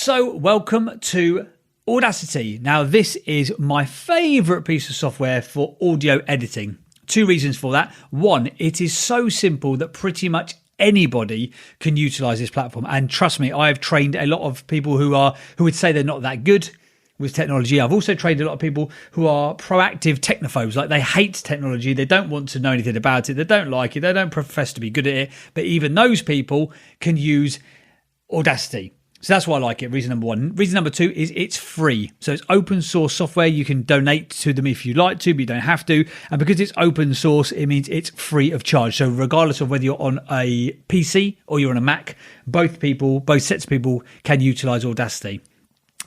So welcome to Audacity. Now this is my favourite piece of software for audio editing. Two reasons for that. One, it is so simple that pretty much anybody can utilise this platform. And trust me, I have trained a lot of people who would say they're not that good with technology. I've also trained a lot of people who are proactive technophobes, like they hate technology, they don't want to know anything about it, they don't like it, they don't profess to be good at it, but even those people can use Audacity. So that's why I like it, reason number one. Reason number two is it's free. So it's open source software. You can donate to them if you like to, but you don't have to. And because it's open source, it means it's free of charge. So regardless of whether you're on a PC or you're on a Mac, both sets of people can utilize Audacity.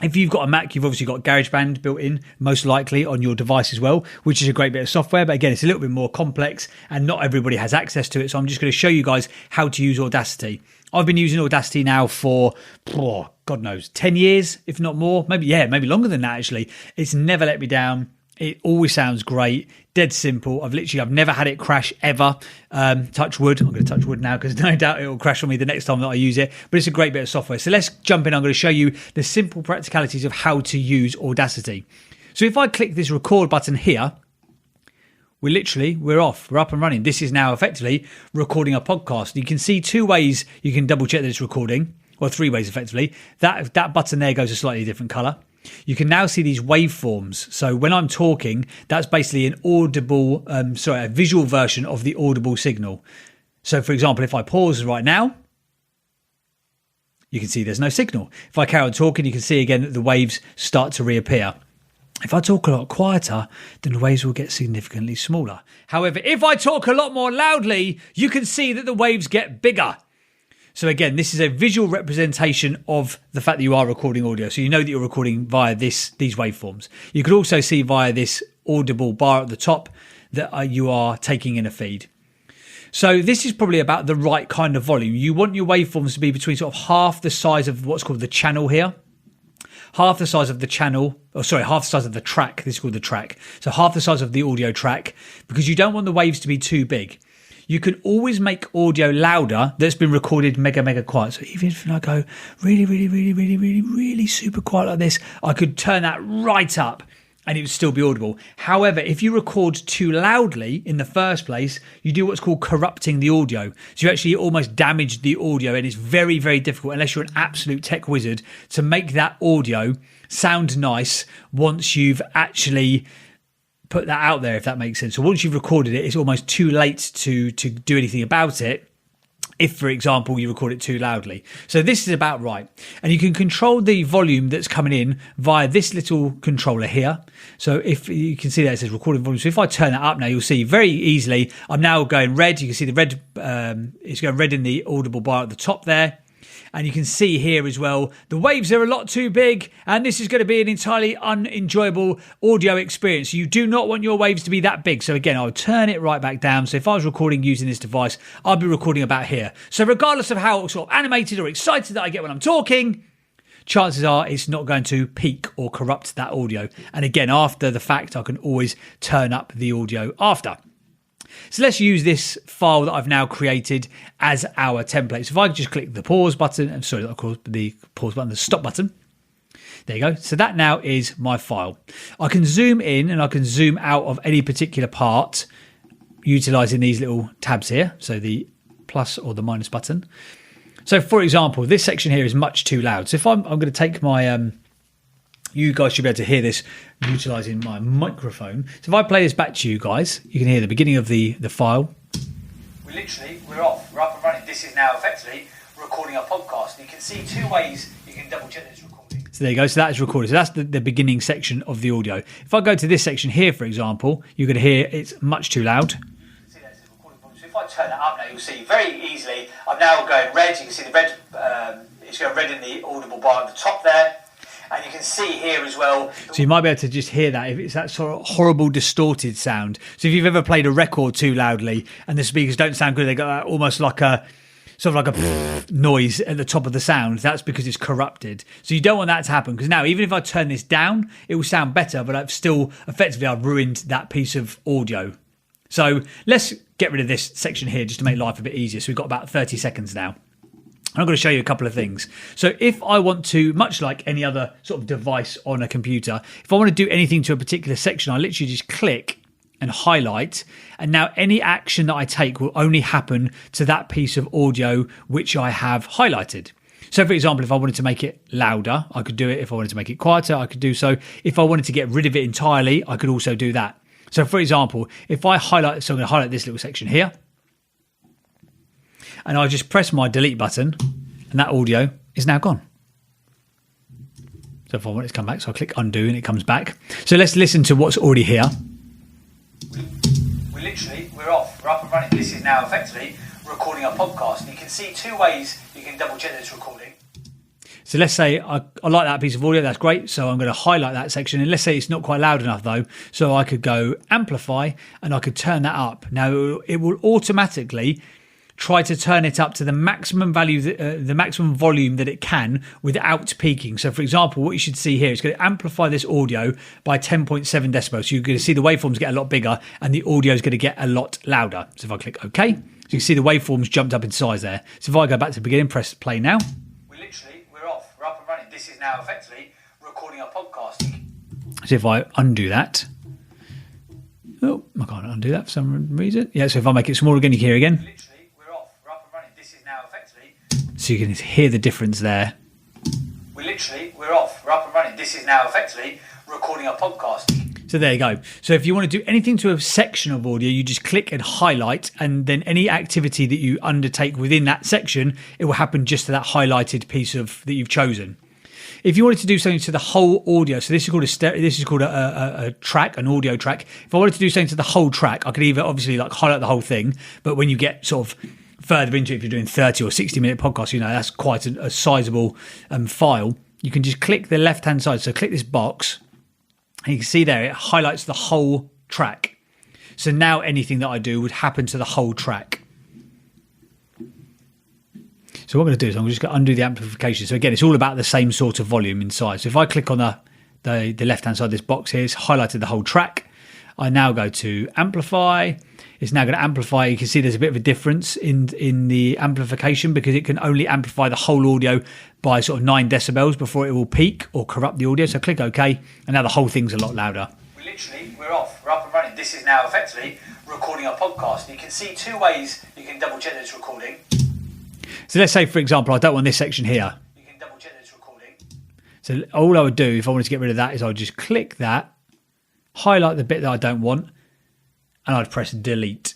If you've got a Mac, you've obviously got GarageBand built in, most likely on your device as well, which is a great bit of software. But again, it's a little bit more complex and not everybody has access to it. So I'm just going to show you guys how to use Audacity. I've been using Audacity now for, God knows, 10 years, if not more. Maybe longer than that, actually. It's never let me down. It always sounds great, dead simple. I've never had it crash ever. Touch wood. I'm going to touch wood now because no doubt it will crash on me the next time that I use it. But it's a great bit of software. So let's jump in. I'm going to show you the simple practicalities of how to use Audacity. So if I click this record button here, we're off. We're up and running. This is now effectively recording a podcast. You can see two ways you can double check that it's recording, or three ways effectively. That button there goes a slightly different color. You can now see these waveforms. So when I'm talking, that's basically a visual version of the audible signal. So for example, if I pause right now, you can see there's no signal. If I carry on talking, you can see again that the waves start to reappear. If I talk a lot quieter, then the waves will get significantly smaller. However, if I talk a lot more loudly, you can see that the waves get bigger. So again, this is a visual representation of the fact that you are recording audio. So you know that you're recording via these waveforms. You could also see via this audible bar at the top that you are taking in a feed. So this is probably about the right kind of volume. You want your waveforms to be between sort of half the size of what's called the channel here. Half the size of the half the size of the track. This is called the track. So half the size of the audio track, because you don't want the waves to be too big. You can always make audio louder that's been recorded mega quiet. So even if I go really super quiet like this, I could turn that right up and it would still be audible. However, if you record too loudly in the first place, you do what's called corrupting the audio. So you actually almost damage the audio, and it's very, very difficult, unless you're an absolute tech wizard, to make that audio sound nice once you've actually put that out there, if that makes sense. So once you've recorded it, it's almost too late to do anything about it if, for example, you record it too loudly. So this is about right. And you can control the volume that's coming in via this little controller here. So if you can see that it says recording volume. So if I turn that up now, you'll see very easily I'm now going red. You can see the red, it's going red in the audible bar at the top there. And you can see here as well, the waves are a lot too big, and this is going to be an entirely unenjoyable audio experience. You do not want your waves to be that big. So again, I'll turn it right back down. So if I was recording using this device, I'll be recording about here. So regardless of how sort of animated or excited that I get when I'm talking, chances are it's not going to peak or corrupt that audio. And again, after the fact, I can always turn up the audio after. So let's use this file that I've now created as our template. So if I just click the pause button, the stop button. There you go. So that now is my file. I can zoom in and I can zoom out of any particular part utilizing these little tabs here. So the plus or the minus button. So for example, this section here is much too loud. So if I'm going to take my, you guys should be able to hear this utilising my microphone. So if I play this back to you guys, you can hear the beginning of the file. We're off. We're up and running. This is now effectively recording a podcast. You can see two ways you can double check that it's recording. So there you go. So that is recorded. So that's the beginning section of the audio. If I go to this section here, for example, you're going to hear it's much too loud. So if I turn that up now, you'll see very easily I'm now going red. You can see the red, it's going red in the audible bar at the top there. And you can see here as well. So you might be able to just hear that if it's that sort of horrible distorted sound. So if you've ever played a record too loudly and the speakers don't sound good, they got that almost like a sort of like a noise at the top of the sound. That's because it's corrupted. So you don't want that to happen, because now even if I turn this down, it will sound better, but I've ruined that piece of audio. So let's get rid of this section here just to make life a bit easier. So we've got about 30 seconds now. I'm going to show you a couple of things. So if I want to, much like any other sort of device on a computer, if I want to do anything to a particular section, I literally just click and highlight. And now any action that I take will only happen to that piece of audio which I have highlighted. So for example, if I wanted to make it louder, I could do it. If I wanted to make it quieter, I could do so. If I wanted to get rid of it entirely, I could also do that. So for example, if I highlight, so I'm going to highlight this little section here, and I just press my delete button, and that audio is now gone. So if I want it to come back, so I click undo and it comes back. So let's listen to what's already here. We're off, we're up and running. This is now effectively recording a podcast. And you can see two ways you can double check that it's recording. So let's say I like that piece of audio, that's great. So I'm going to highlight that section. And let's say it's not quite loud enough though. So I could go amplify and I could turn that up. Now it will automatically try to turn it up to the maximum value, the maximum volume that it can without peaking. So for example, what you should see here is going to amplify this audio by 10.7 decibels. So you're going to see the waveforms get a lot bigger and the audio is going to get a lot louder. So if I click OK, so you can see the waveforms jumped up in size there. So if I go back to the beginning, press play now. We're off, we're up and running. This is now effectively recording a podcast. So if I undo that, oh, I can't undo that for some reason. Yeah, so if I make it smaller again, you can hear again. So you can hear the difference there. We're off, we're up and running. This is now effectively recording a podcast. So there you go. So if you want to do anything to a section of audio, you just click and highlight, and then any activity that you undertake within that section, it will happen just to that highlighted piece of that you've chosen. If you wanted to do something to the whole audio, so this is called a track, an audio track. If I wanted to do something to the whole track, I could either obviously like highlight the whole thing, but when you get sort of further into it, if you're doing 30 or 60-minute podcasts, you know, that's quite a sizable file. You can just click the left-hand side. So click this box, and you can see there, it highlights the whole track. So now anything that I do would happen to the whole track. So what I'm going to do is I'm just going to undo the amplification. So again, it's all about the same sort of volume inside. So if I click on the left-hand side of this box here, it's highlighted the whole track. I now go to amplify. It's now going to amplify. You can see there's a bit of a difference in the amplification because it can only amplify the whole audio by sort of 9 decibels before it will peak or corrupt the audio. So click OK, and now the whole thing's a lot louder. We're off, we're up and running. This is now effectively recording a podcast. You can see two ways you can double check that it's recording. So let's say, for example, I don't want this section here. You can double check that it's recording. So all I would do if I wanted to get rid of that is I would just click that, highlight the bit that I don't want, and I'd press delete.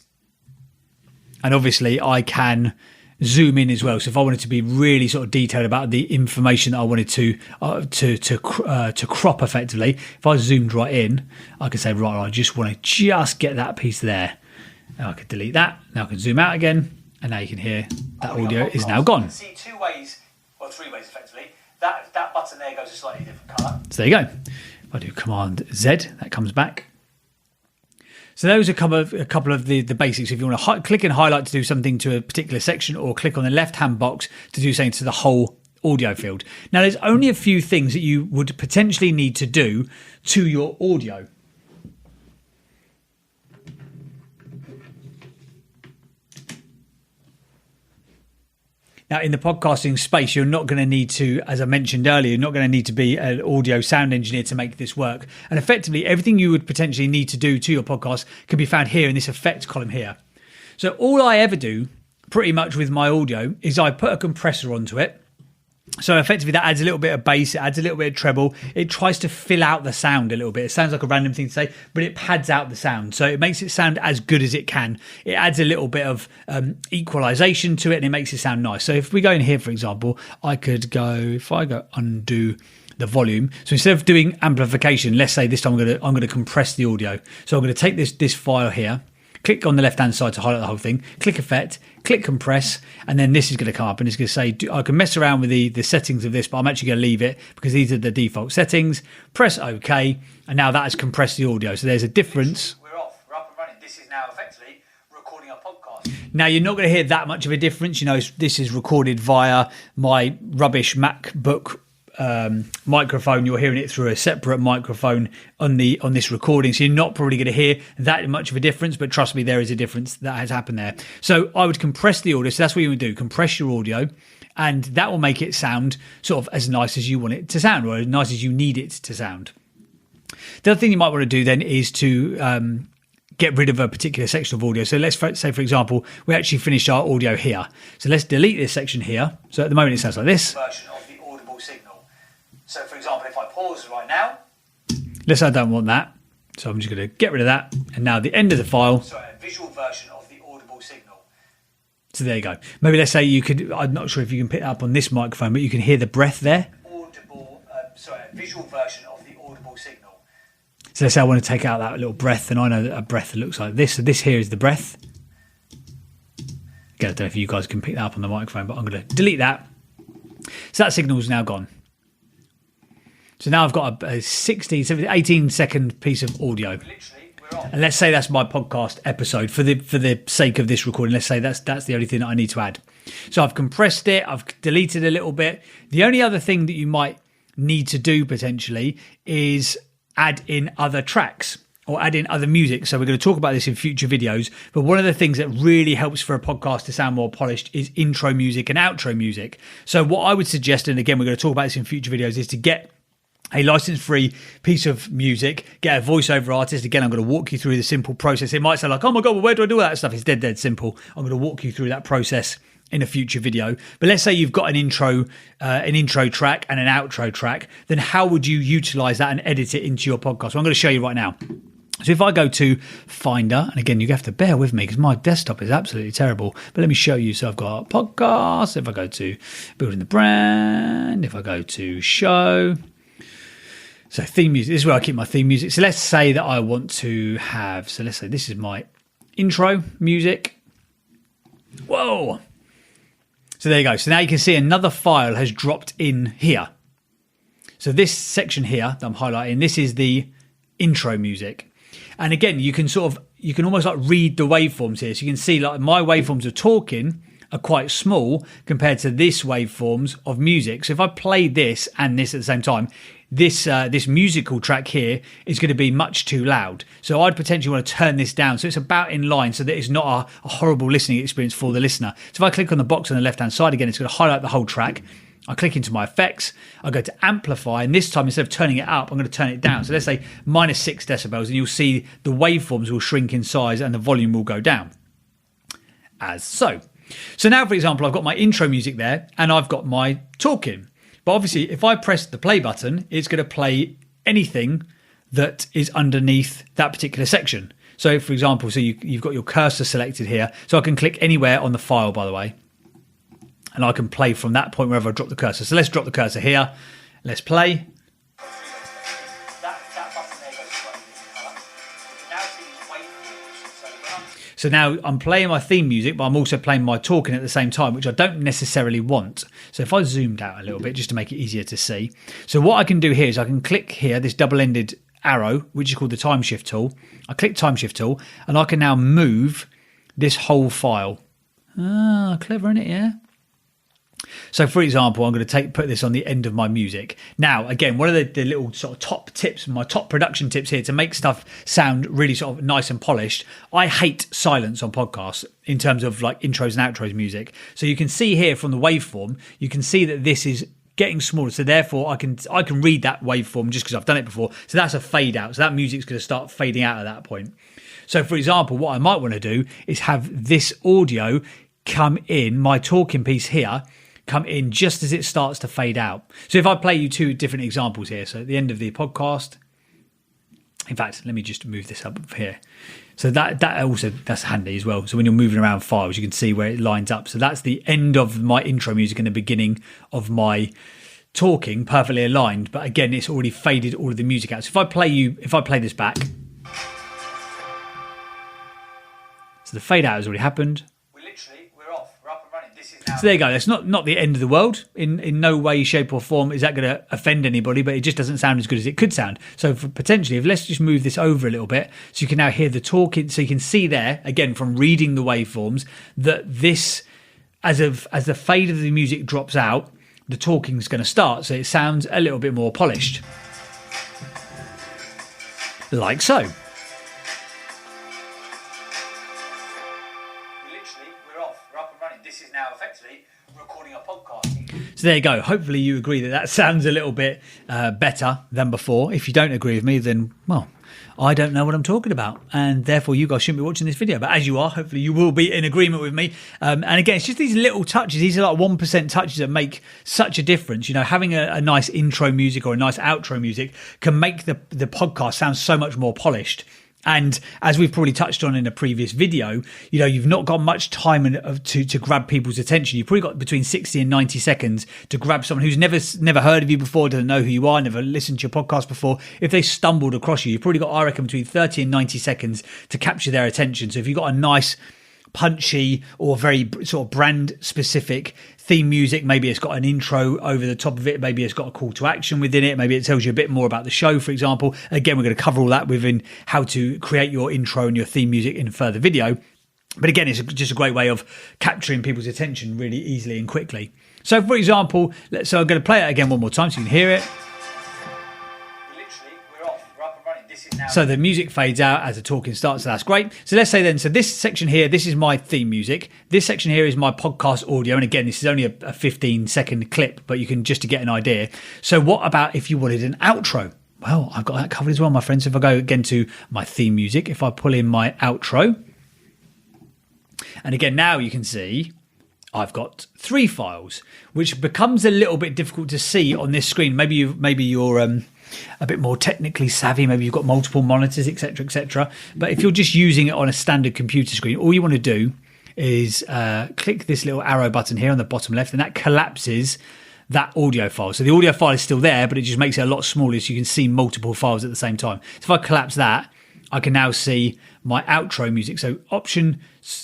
And obviously I can zoom in as well. So if I wanted to be really sort of detailed about the information that I wanted to crop effectively, if I zoomed right in, I could say, right, I just want to just get that piece there. Now I could delete that. Now I can zoom out again, and now you can hear that audio is now gone. You can see two ways, or three ways effectively. That button there goes a slightly different colour. So there you go. If I do Command Z, that comes back. So those are a couple of the basics. If you want to click and highlight to do something to a particular section, or click on the left-hand box to do something to the whole audio field. Now, there's only a few things that you would potentially need to do to your audio. Now, in the podcasting space, you're not going to need to, as I mentioned earlier, you're not going to need to be an audio sound engineer to make this work. And effectively, everything you would potentially need to do to your podcast can be found here in this effects column here. So all I ever do pretty much with my audio is I put a compressor onto it. So effectively that adds a little bit of bass, it adds a little bit of treble. It tries to fill out the sound a little bit. It sounds like a random thing to say, but it pads out the sound. So it makes it sound as good as it can. It adds a little bit of equalization to it, and it makes it sound nice. So if we go in here, for example, I could go, if I go undo the volume. So instead of doing amplification, let's say this time I'm going to compress the audio. So I'm going to take this file here, click on the left-hand side to highlight the whole thing, click Effect, click Compress, and then this is going to come up and it's going to say, I can mess around with the settings of this, but I'm actually going to leave it because these are the default settings. Press OK, and now that has compressed the audio. So there's a difference. We're off, we're up and running. This is now effectively recording a podcast. Now, you're not going to hear that much of a difference. You know, this is recorded via my rubbish MacBook microphone. You're hearing it through a separate microphone on this recording, so you're not probably going to hear that much of a difference, but trust me, there is a difference that has happened there. So I would compress the audio. So that's what you would do, compress your audio, and that will make it sound sort of as nice as you want it to sound, or as nice as you need it to sound. The other thing you might want to do then is to get rid of a particular section of audio. So let's say, for example, we actually finished our audio here. So let's delete this section here. So at the moment it sounds like this. Version of the audible signal. So for example, if I pause right now, let's say I don't want that. So I'm just going to get rid of that. And now the end of the file. Sorry, a visual version of the audible signal. So there you go. Maybe let's say you could, I'm not sure if you can pick it up on this microphone, but you can hear the breath there. A visual version of the audible signal. So let's say I want to take out that little breath, and I know that a breath looks like this. So this here is the breath. Again, I don't know if you guys can pick that up on the microphone, but I'm going to delete that. So that signal is now gone. So now I've got a 16, 17, 18 second piece of audio. And let's say that's my podcast episode for the sake of this recording. Let's say that's the only thing that I need to add. So I've compressed it. I've deleted a little bit. The only other thing that you might need to do potentially is add in other tracks or add in other music. So we're going to talk about this in future videos, but one of the things that really helps for a podcast to sound more polished is intro music and outro music. So what I would suggest, and again we're going to talk about this in future videos, is to get a license-free piece of music, get a voiceover artist. Again, I'm going to walk you through the simple process. It might sound like, oh my God, well, where do I do all that stuff? It's dead simple. I'm going to walk you through that process in a future video. But let's say you've got an intro track and an outro track, then how would you utilize that and edit it into your podcast? Well, I'm going to show you right now. So if I go to Finder, and again, you have to bear with me because my desktop is absolutely terrible, but let me show you. So I've got podcasts. If I go to building the brand, if I go to show, so theme music, this is where I keep my theme music. So let's say that I want to have, so let's say this is my intro music. Whoa. So there you go. So now you can see another file has dropped in here. So this section here that I'm highlighting, this is the intro music. And again, you can almost like read the waveforms here. So you can see like my waveforms of talking are quite small compared to this waveforms of music. So if I play this and this at the same time, this musical track here is going to be much too loud. So I'd potentially want to turn this down so it's about in line so that it's not a horrible listening experience for the listener. So if I click on the box on the left hand side again, it's going to highlight the whole track. I click into my effects, I go to amplify, and this time instead of turning it up, I'm going to turn it down. So let's say -6 decibels, and you'll see the waveforms will shrink in size and the volume will go down. As so. So now, for example, I've got my intro music there and I've got my talking. But obviously, if I press the play button, it's going to play anything that is underneath that particular section. So, for example, so you've got your cursor selected here. So I can click anywhere on the file, by the way. And I can play from that point wherever I drop the cursor. So let's drop the cursor here. Let's play. So now I'm playing my theme music, but I'm also playing my talking at the same time, which I don't necessarily want. So if I zoomed out a little bit, just to make it easier to see. So what I can do here is I can click here, this double-ended arrow, which is called the time shift tool. I click time shift tool, and I can now move this whole file. Ah, clever, isn't it? Yeah. So, for example, I'm going to put this on the end of my music. Now, again, one of the little sort of top tips, my top production tips here to make stuff sound really sort of nice and polished. I hate silence on podcasts in terms of like intros and outros music. So you can see here from the waveform, you can see that this is getting smaller. So therefore, I can read that waveform just because I've done it before. So that's a fade out. So that music's going to start fading out at that point. So, for example, what I might want to do is have this audio come in, my talking piece here, come in just as it starts to fade out. So if I play you two different examples here, so at the end of the podcast, in fact, let me just move this up here. So that's handy as well. So when you're moving around files, you can see where it lines up. So that's the end of my intro music and the beginning of my talking, perfectly aligned. But again, it's already faded all of the music out. So if I play this back, so the fade out has already happened. So there you go. That's not the end of the world. In no way, shape or form is that going to offend anybody, but it just doesn't sound as good as it could sound. So potentially, let's just move this over a little bit so you can now hear the talking. So you can see there, again, from reading the waveforms, that this, as the fade of the music drops out, the talking's going to start, so it sounds a little bit more polished. Like so. Literally, we're off. We're up and running. This is now effectively recording a podcast. So there you go. Hopefully you agree that sounds a little bit better than before. If you don't agree with me, then, well, I don't know what I'm talking about, and therefore you guys shouldn't be watching this video. But as you are, hopefully you will be in agreement with me. And again, it's just these little touches. These are like 1% touches that make such a difference. You know, having a nice intro music or a nice outro music can make the podcast sound so much more polished. And as we've probably touched on in a previous video, you know, you've not got much time to grab people's attention. You've probably got between 60 and 90 seconds to grab someone who's never heard of you before, doesn't know who you are, never listened to your podcast before. If they stumbled across you, you've probably got, I reckon, between 30 and 90 seconds to capture their attention. So if you've got a nice, punchy or very sort of brand specific theme music, maybe it's got an intro over the top of it, maybe it's got a call to action within it, maybe it tells you a bit more about the show, for example. Again, we're going to cover all that within how to create your intro and your theme music in a further video. But again, it's just a great way of capturing people's attention really easily and quickly. So for example, so I'm going to play it again one more time so you can hear it. So the music fades out as the talking starts, so that's great. So let's say then, so this section here, this is my theme music. This section here is my podcast audio. And again, this is only a 15-second clip, but you can just to get an idea. So what about if you wanted an outro? Well, I've got that covered as well, my friends. So if I go again to my theme music, if I pull in my outro, and again, now you can see I've got 3 files, which becomes a little bit difficult to see on this screen. Maybe you're a bit more technically savvy, maybe you've got multiple monitors, etc. But if you're just using it on a standard computer screen, all you want to do is click this little arrow button here on the bottom left, and that collapses that audio file. So the audio file is still there, but it just makes it a lot smaller so you can see multiple files at the same time. So if I collapse that, I can now see my outro music. So option,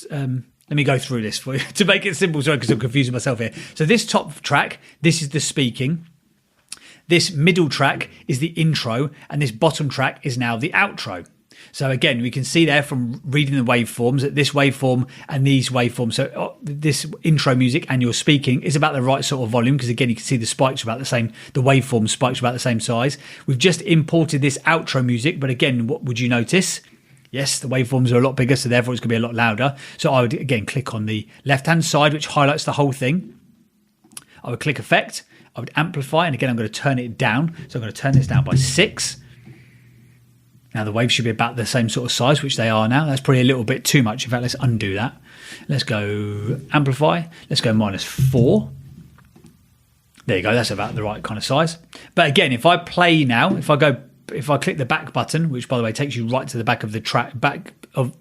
let me go through this for you to make it simple, sorry, because I'm confusing myself here. So this top track, this is the speaking. This middle track is the intro, and this bottom track is now the outro. So again, we can see there from reading the waveforms that this waveform and these waveforms, so this intro music and your speaking is about the right sort of volume, because again, you can see the spikes are about the same, the waveform spikes are about the same size. We've just imported this outro music, but again, what would you notice? Yes, the waveforms are a lot bigger, so therefore it's going to be a lot louder. So I would, again, click on the left-hand side, which highlights the whole thing. I would click Effect. I would amplify, and again, I'm going to turn it down. So I'm going to turn this down by 6. Now the waves should be about the same sort of size, which they are now. That's probably a little bit too much. In fact, let's undo that. Let's go amplify. Let's go -4. There you go. That's about the right kind of size. But again, if I play now, if I click the back button, which by the way takes you right to the back of the track,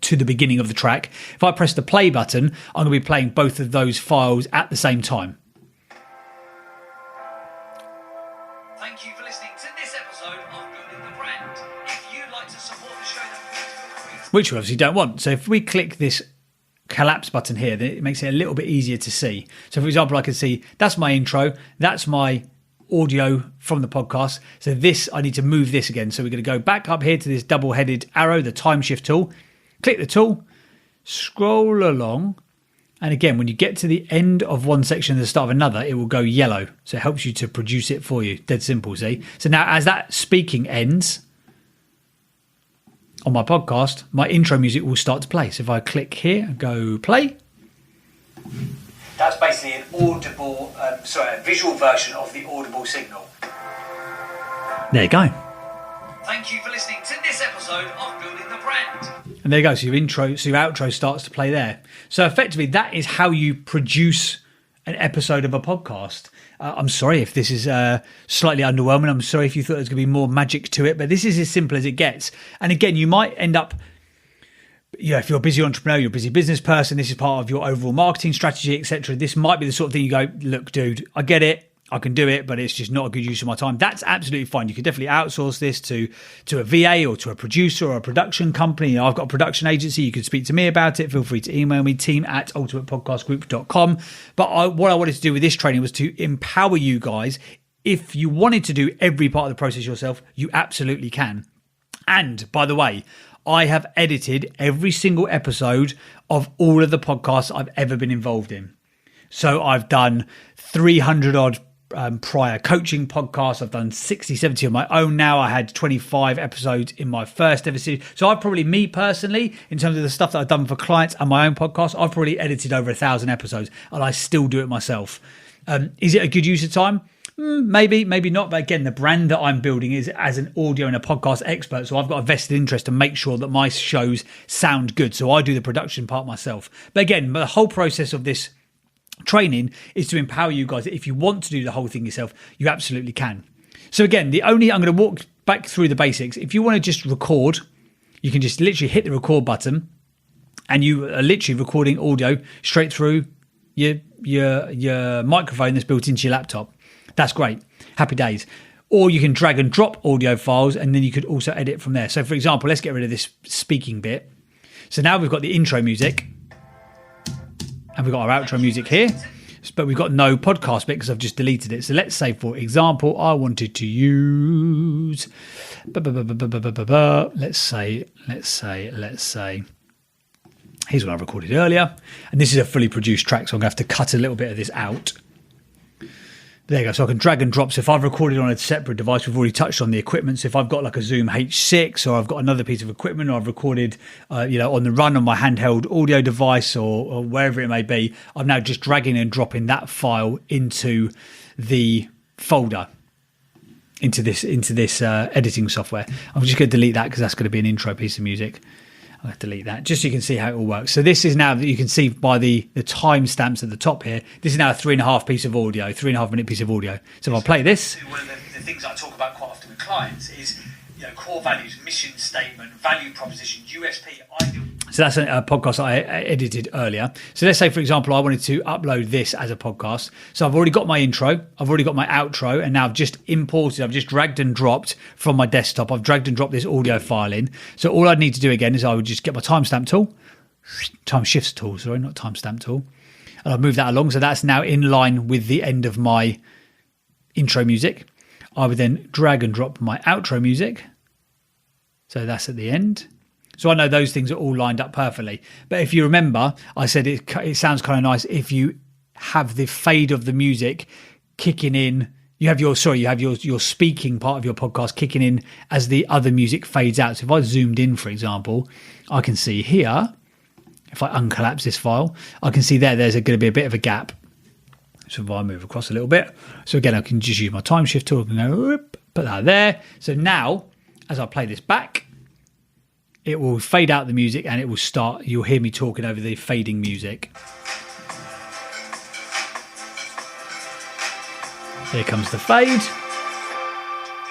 to the beginning of the track. If I press the play button, I'm going to be playing both of those files at the same time. Thank you for listening to this episode of Building the Brand. If you'd like to support the show, then please feel free to... Which we obviously don't want. So if we click this collapse button here, then it makes it a little bit easier to see. So for example, I can see that's my intro, that's my audio from the podcast. So this, I need to move this again. So we're going to go back up here to this double-headed arrow, the time shift tool. Click the tool, scroll along. And again, when you get to the end of one section and the start of another, it will go yellow. So it helps you to produce it for you. Dead simple, see? So now as that speaking ends on my podcast, my intro music will start to play. So if I click here and go play. That's basically an audible, a visual version of the audible signal. There you go. Thank you for listening to this episode of Building the Brand. And there you go. So your intro, so your outro starts to play there. So effectively, that is how you produce an episode of a podcast. I'm sorry if this is slightly underwhelming. I'm sorry if you thought there was going to be more magic to it, but this is as simple as it gets. And again, you might end up, you know, if you're a busy entrepreneur, you're a busy business person, this is part of your overall marketing strategy, etc. This might be the sort of thing you go, look, dude, I get it. I can do it, but it's just not a good use of my time. That's absolutely fine. You can definitely outsource this to a VA or to a producer or a production company. You know, I've got a production agency. You can speak to me about it. Feel free to email me, team@ultimatepodcastgroup.com. But what I wanted to do with this training was to empower you guys. If you wanted to do every part of the process yourself, you absolutely can. And by the way, I have edited every single episode of all of the podcasts I've ever been involved in. So I've done 300 odd prior coaching podcasts. I've done 60, 70 on my own now. I had 25 episodes in my first ever series. So I've probably, me personally, in terms of the stuff that I've done for clients and my own podcast, I've probably edited over 1,000 episodes, and I still do it myself. Is it a good use of time? Maybe, maybe not. But again, the brand that I'm building is as an audio and a podcast expert. So I've got a vested interest to make sure that my shows sound good. So I do the production part myself. But again, the whole process of this training is to empower you guys. If you want to do the whole thing yourself, you absolutely can. So again, I'm going to walk back through the basics. If you want to just record, you can just literally hit the record button, and you are literally recording audio straight through your microphone that's built into your laptop. That's great. Happy days. Or you can drag and drop audio files, and then you could also edit from there. So for example, let's get rid of this speaking bit. So now we've got the intro music, and we've got our outro music here, but we've got no podcast bit because I've just deleted it. So let's say, for example, I wanted to use, let's say, here's what I recorded earlier. And this is a fully produced track, so I'm going to have to cut a little bit of this out. There you go. So I can drag and drop. So if I've recorded on a separate device, we've already touched on the equipment. So if I've got like a Zoom H6, or I've got another piece of equipment, or I've recorded, on the run on my handheld audio device, or wherever it may be, I'm now just dragging and dropping that file into the folder, into this editing software. I'm just going to delete that because that's going to be an intro piece of music. I'll have to delete that just so you can see how it all works. So this is now, that you can see by the timestamps at the top here, this is now a 3.5 piece of audio, 3.5 minute piece of audio. So if I play this. One of the things I talk about quite often with clients is, core values, mission statement, value proposition, USP, ideal. So that's a podcast that I edited earlier. So let's say, for example, I wanted to upload this as a podcast. So I've already got my intro, I've already got my outro, and now I've just imported, I've just dragged and dropped from my desktop. I've dragged and dropped this audio file in. So all I'd need to do again is I would just get my timestamp tool, time shifts tool, sorry, not timestamp tool. And I've moved that along. So that's now in line with the end of my intro music. I would then drag and drop my outro music. So that's at the end. So I know those things are all lined up perfectly. But if you remember, I said it sounds kind of nice if you have the fade of the music kicking in. You have your speaking part of your podcast kicking in as the other music fades out. So if I zoomed in, for example, I can see here, if I uncollapse this file, I can see there's going to be a bit of a gap. So if I move across a little bit. So again, I can just use my time shift tool and go, whoop, put that there. So now, as I play this back, it will fade out the music and it will start. You'll hear me talking over the fading music. Here comes the fade.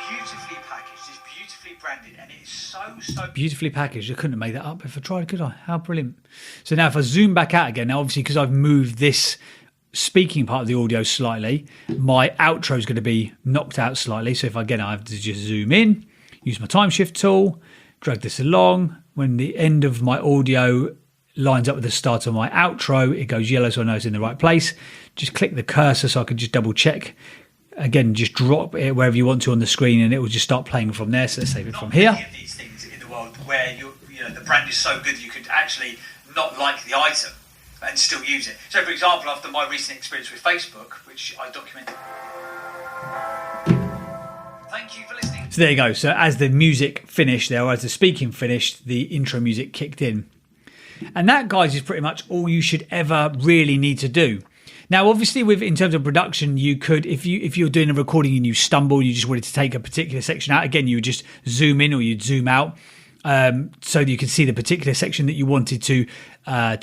Beautifully packaged, it's beautifully branded, and it is so beautifully packaged. I couldn't have made that up if I tried, could I? How brilliant. So now if I zoom back out again, now obviously because I've moved this speaking part of the audio slightly, my outro is going to be knocked out slightly. So if I have to just zoom in, use my time shift tool, drag this along. When the end of my audio lines up with the start of my outro, it goes yellow, so I know it's in the right place. Just click the cursor so I can just double check. Again, just drop it wherever you want to on the screen, and it will just start playing from there. So let's save it from here. Not many of these things in the world where the brand is so good you could actually not like the item and still use it. So, for example, after my recent experience with Facebook, which I documented. Thank you for listening. So there you go. So as the music finished there, or as the speaking finished, the intro music kicked in. And that, guys, is pretty much all you should ever really need to do. Now, obviously, in terms of production, you could, if you're doing a recording and you stumble, you just wanted to take a particular section out, again, you would just zoom in or you'd zoom out so you can see the particular section that you wanted to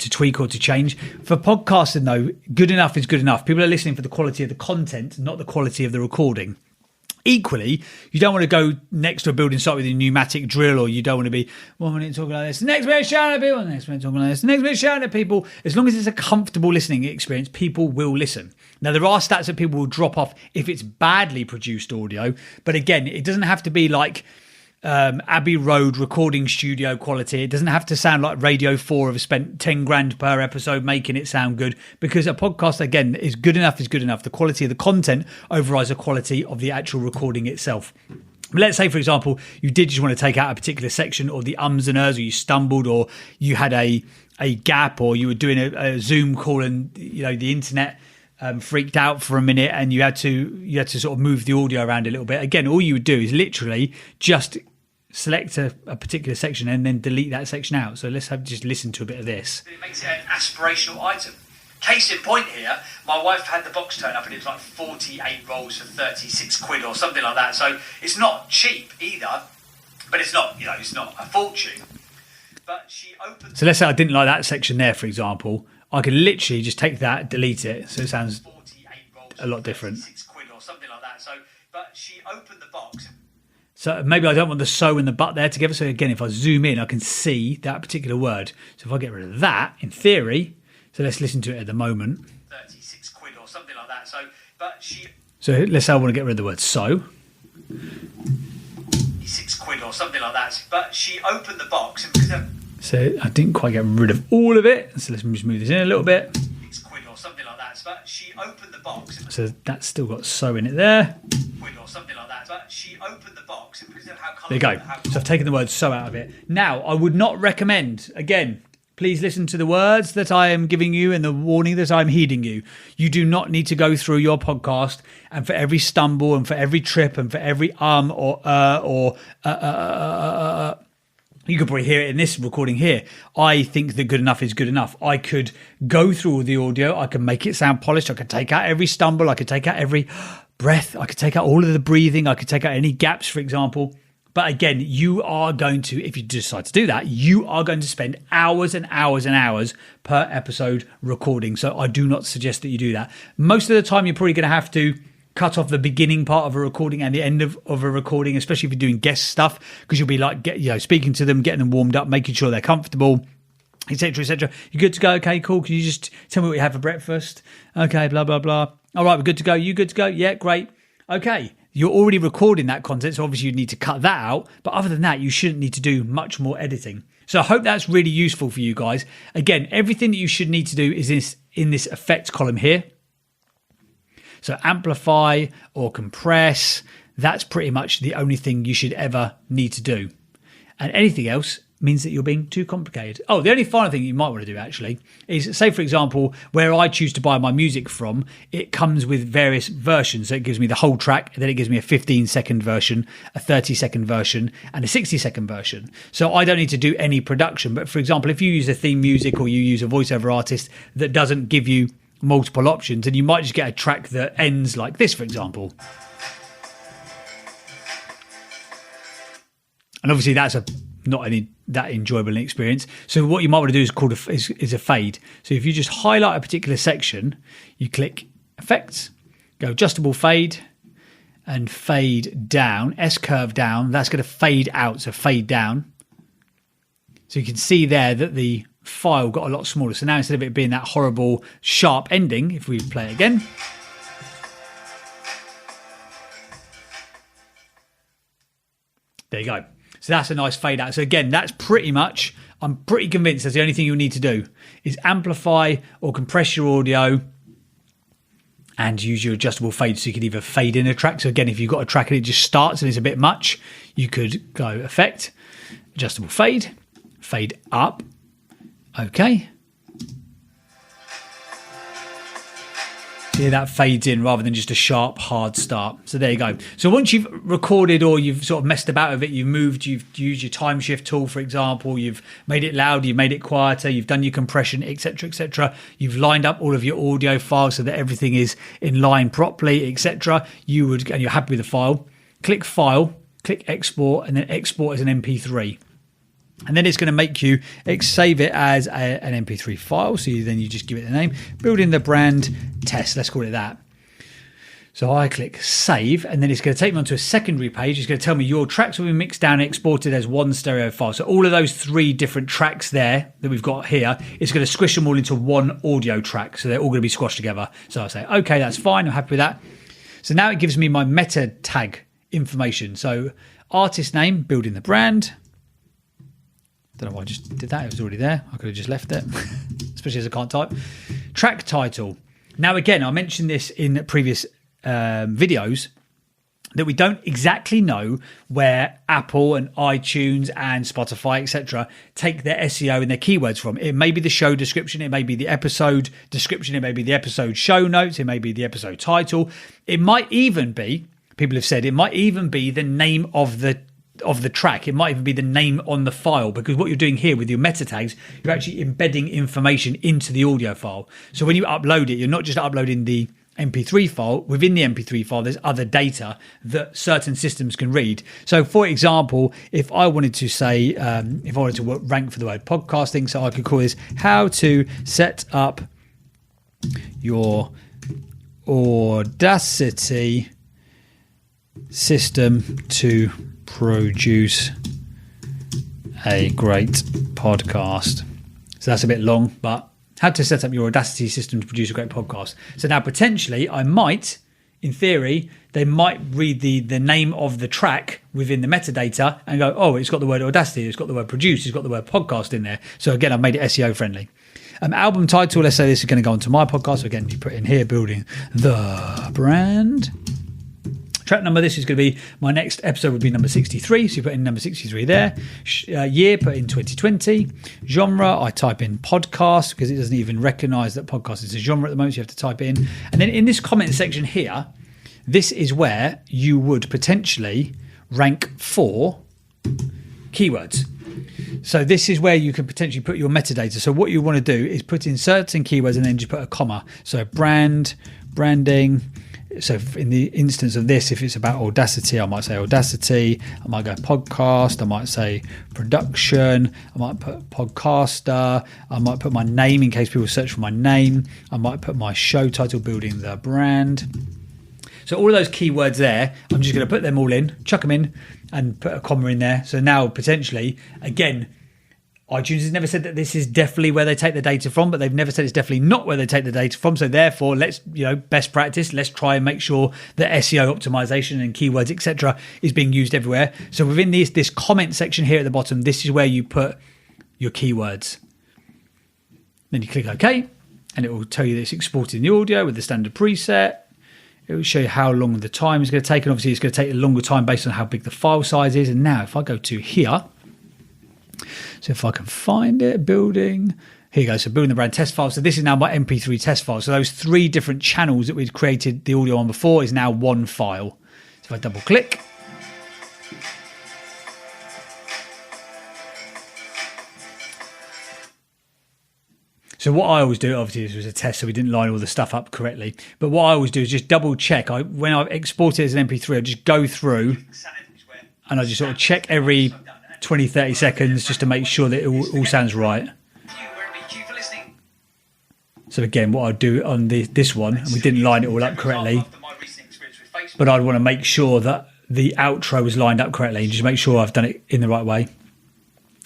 tweak or to change. For podcasting, though, good enough is good enough. People are listening for the quality of the content, not the quality of the recording. Equally, you don't want to go next to a building site with a pneumatic drill, or you don't want to be 1 minute talking like this, the next minute shouting at people, the next minute talking like this, the next minute shouting at people. As long as it's a comfortable listening experience, people will listen. Now, there are stats that people will drop off if it's badly produced audio, but again, it doesn't have to be like Abbey Road recording studio quality. It doesn't have to sound like Radio 4 have spent 10 grand per episode making it sound good, because a podcast, again, is good enough is good enough. The quality of the content overrides the quality of the actual recording itself. But let's say, for example, you did just want to take out a particular section, or the ums and ers, or you stumbled, or you had a gap, or you were doing a Zoom call and the internet freaked out for a minute and you had to sort of move the audio around a little bit. Again, all you would do is literally just select a particular section and then delete that section out. So let's just listen to a bit of this. It makes it an aspirational item. Case in point here, my wife had the box turn up and it was like 48 rolls for 36 quid or something like that. So it's not cheap either, but it's not, it's not a fortune. But she opened. So let's say I didn't like that section there, for example. I could literally just take that, delete it. So it sounds a lot different. 36 quid or something like that. So, but she opened the box. So maybe I don't want the so and the but there together. So again, if I zoom in, I can see that particular word. So if I get rid of that, in theory, so let's listen to it at the moment. 36 quid or something like that. So, but she. So let's say I want to get rid of the word so. 6 quid or something like that. But she opened the box and because so I didn't quite get rid of all of it. So let's just move this in a little bit. 6 quid or something like that. But she opened the box. So that's still got so in it there. Quid or something like that. But she opened the box and because of how there you go. So I've taken the word so out of it. Now I would not recommend, again, please listen to the words that I am giving you and the warning that I'm heeding you. You do not need to go through your podcast and for every stumble and for every trip and for every you could probably hear it in this recording here. I think that good enough is good enough. I could go through all the audio. I can make it sound polished. I could take out every stumble. I could take out every breath. I could take out all of the breathing. I could take out any gaps, for example. But again, you are going to, if you decide to do that, you are going to spend hours and hours and hours per episode recording. So I do not suggest that you do that. Most of the time, you're probably going to have to cut off the beginning part of a recording and the end of a recording, especially if you're doing guest stuff, because you'll be like, speaking to them, getting them warmed up, making sure they're comfortable, etc., etc. You good to go? Okay, cool. Can you just tell me what you had for breakfast? Okay, blah, blah, blah. All right, we're good to go. You good to go? Yeah, great. Okay. You're already recording that content, so obviously you need to cut that out. But other than that, you shouldn't need to do much more editing. So I hope that's really useful for you guys. Again, everything that you should need to do is in this effects column here. So amplify or compress, that's pretty much the only thing you should ever need to do. And anything else means that you're being too complicated. Oh, the only final thing you might want to do actually is, say for example, where I choose to buy my music from, it comes with various versions. So it gives me the whole track, and then it gives me a 15-second version, a 30-second version, and a 60-second version. So I don't need to do any production. But for example, if you use a theme music or you use a voiceover artist that doesn't give you multiple options, and you might just get a track that ends like this, for example. And obviously that's not that enjoyable an experience. So what you might want to do is a fade. So if you just highlight a particular section, you click Effects, go Adjustable Fade, and fade down, S-curve down. That's going to fade out, so fade down. So you can see there that the file got a lot smaller. So now instead of it being that horrible sharp ending, if we play it again, there you go. So that's a nice fade out. So again, that's pretty much, I'm pretty convinced that's the only thing you'll need to do is amplify or compress your audio and use your adjustable fade. So you can either fade in a track. So again, if you've got a track and it just starts and it's a bit much, you could go Effect, Adjustable Fade, Fade Up. Okay. Yeah, that fades in rather than just a sharp, hard start. So there you go. So once you've recorded or you've sort of messed about with it, you've moved, you've used your time shift tool, for example, you've made it louder, you've made it quieter, you've done your compression, etc., etc. You've lined up all of your audio files so that everything is in line properly, etc. And you're happy with the file. Click File, click Export, and then export as an MP3. And then it's going to make you save it as an MP3 file. So then you just give it the name, building the brand test. Let's call it that. So I click save, and then it's going to take me onto a secondary page. It's going to tell me your tracks will be mixed down and exported as one stereo file. So all of those 3 different tracks there that we've got here, it's going to squish them all into one audio track. So they're all going to be squashed together. So I say, okay, that's fine. I'm happy with that. So now it gives me my meta tag information. So artist name, building the brand. Don't know why I just did that. It was already there. I could have just left it, especially as I can't type. Track title. Now, again, I mentioned this in previous videos. that we don't exactly know where Apple and iTunes and Spotify, etc., take their SEO and their keywords from. It may be the show description, it may be the episode description, it may be the episode show notes, it may be the episode title. It might even be, people have said, it might even be the name of the track. It might even be the name on the file, because what you're doing here with your meta tags, you're actually embedding information into the audio file. So when you upload it, you're not just uploading the MP3 file. Within the MP3 file, there's other data that certain systems can read. So for example, if I wanted to say, if I wanted to rank for the word podcasting, so I could call this how to set up your Audacity system to produce a great podcast. So that's a bit long, but how to set up your Audacity system to produce a great podcast. So now potentially I might, in theory, they might read the name of the track within the metadata and go, oh, it's got the word Audacity, it's got the word produce, it's got the word podcast in there. So again, I've made it SEO friendly. Album title, let's say this is going to go onto my podcast. So again, you put in here, building the brand. Track number, this is going to be, my next episode would be number 63. So you put in number 63 there. Year, put in 2020. Genre, I type in podcast because it doesn't even recognize that podcast is a genre at the moment. So you have to type it in. And then in this comment section here, this is where you would potentially rank for keywords. So this is where you can potentially put your metadata. So what you want to do is put in certain keywords and then just put a comma. So branding. So in the instance of this, if it's about Audacity, I might say Audacity. I might go podcast. I might say production. I might put podcaster. I might put my name in case people search for my name. I might put my show title, building the brand. So all of those keywords there, I'm just going to put them all in, chuck them in, and put a comma in there. So now potentially, again, iTunes has never said that this is definitely where they take the data from, but they've never said it's definitely not where they take the data from. So therefore, let's, best practice, let's try and make sure that SEO optimization and keywords, etc., is being used everywhere. So within this comment section here at the bottom, this is where you put your keywords. Then you click OK, and it will tell you that it's exporting the audio with the standard preset. It will show you how long the time is going to take, and obviously it's going to take a longer time based on how big the file size is. And now if I go to here, so if I can find it, building, here you go. So building the brand test file. So this is now my MP3 test file. So those 3 different channels that we'd created the audio on before is now one file. So if I double click, so what I always do, obviously this was a test, so we didn't line all the stuff up correctly. But what I always do is just double check. When I export it as an MP3, I just go through and I just sort of check every 20, 30 seconds just to make sure that it all sounds right. So again, what I'd do on this one, and we didn't line it all up correctly, but I'd want to make sure that the outro was lined up correctly and just make sure I've done it in the right way,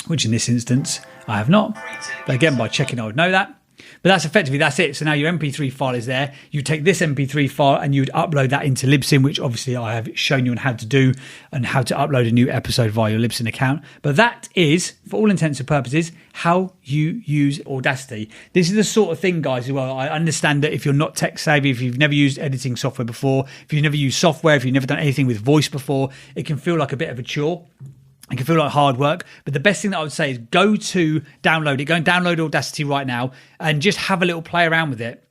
which in this instance I have not. But again, by checking, I would know that. But that's it. So now your MP3 file is there. You take this MP3 file and you would upload that into Libsyn, which obviously I have shown you on how to do and how to upload a new episode via your Libsyn account. But that is, for all intents and purposes, how you use Audacity. This is the sort of thing, guys, as well. I understand that if you're not tech savvy, if you've never used editing software before, if you've never used software, if you've never done anything with voice before, it can feel like a bit of a chore. It can feel like hard work, but the best thing that I would say is go and download Audacity right now and just have a little play around with it.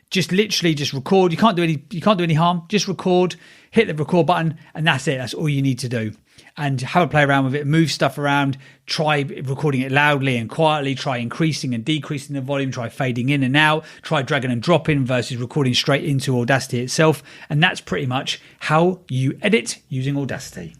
Just literally just record. You can't do any harm. Just record, hit the record button, and that's it. That's all you need to do. And have a play around with it, move stuff around, try recording it loudly and quietly, try increasing and decreasing the volume, try fading in and out, try dragging and dropping versus recording straight into Audacity itself. And that's pretty much how you edit using Audacity.